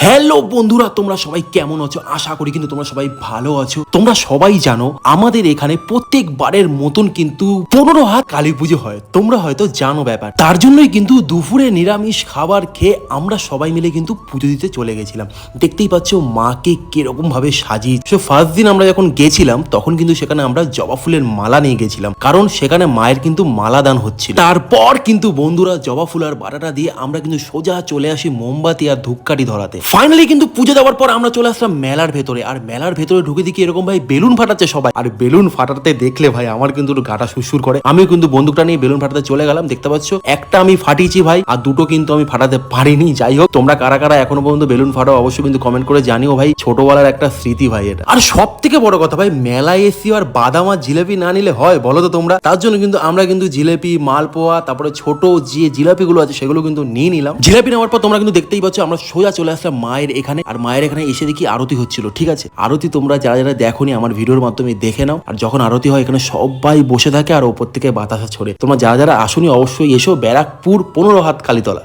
Hello বন্ধুরা, তোমরা সবাই কেমন আছো? আশা করি কিন্তু তোমরা সবাই ভালো আছো। তোমরা সবাই জানো আমাদের এখানে প্রত্যেকবারের মতন কিন্তু 15 হাত কালী পুজো হয়। তোমরা হয়তো জানো ব্যাপার। তার জন্যই কিন্তু দুপুরে নিরামিষ খাবার খেয়ে আমরা সবাই মিলে কিন্তু পুজো দিতে চলে গেছিলাম। দেখতেই পাচ্ছ মাকে কিরকম ভাবে সাজিয়ে। ফার্স্ট দিন আমরা যখন গেছিলাম তখন কিন্তু সেখানে আমরা জবা ফুলের মালা নিয়ে গেছিলাম, কারণ সেখানে মায়ের কিন্তু মালা দান হচ্ছিল। তারপর কিন্তু বন্ধুরা জবা ফুল আর বাটাটা দিয়ে আমরা কিন্তু সোজা চলে আসি মোমবাতি আর ধূপকাঠি ধরাতে। ফাইনালি কিন্তু পুজো দেওয়ার পর আমরা চলে আসলাম মেলার ভেতরে। আর মেলার ভেতরে ঢুকে দেখি এরকম ভাই বেলুন ফাটাচ্ছে সবাই। আর বেলুন ফাটাতে দেখলে ভাই আমার কিন্তু গাটা সুরসুর করে। আমিও কিন্তু বন্দুকটা নিয়ে বেলুন ফাটাতে চলে গেলাম। দেখতে পাচ্ছ একটা আমি ফাটিয়েছি ভাই, আর দুটো কিন্তু আমি ফাটাতে পারিনি। যাই হোক, তোমরা কারা কারা এখনো পর্যন্ত বেলুন ফাটাও অবশ্যই কিন্তু কমেন্ট করে জানিও ভাই। ছোটবেলার একটা স্মৃতি ভাই এটা। আর সব থেকে বড় কথা ভাই, মেলায় এসি আর বাদাম আর জিলেপি না নিলে হয় বলো তো তোমরা? তার জন্য কিন্তু আমরা কিন্তু জিলেপি, মালপোয়া, তারপরে ছোট যে জিলাপি গুলো আছে সেগুলো কিন্তু নিয়ে নিলাম। জিলাপি নেওয়ার পর তোমরা কিন্তু দেখতেই পাচ্ছ আমরা সোজা চলে আসলাম মায়ের এখানে। আর মায়ের এখানে এসে দেখি আরতি হচ্ছিল। ঠিক আছে, আরতি তোমরা যারা যারা দেখোনি আমার ভিডিওর মাধ্যমে দেখে নাও। আর যখন আরতি হয় এখানে সবাই বসে থাকে আর ওপর থেকে বাতাসা ছড়ে। তোমরা যারা যারা আসোনি অবশ্যই এসো। ব্যারাকপুর 15 হাত কালীতলা।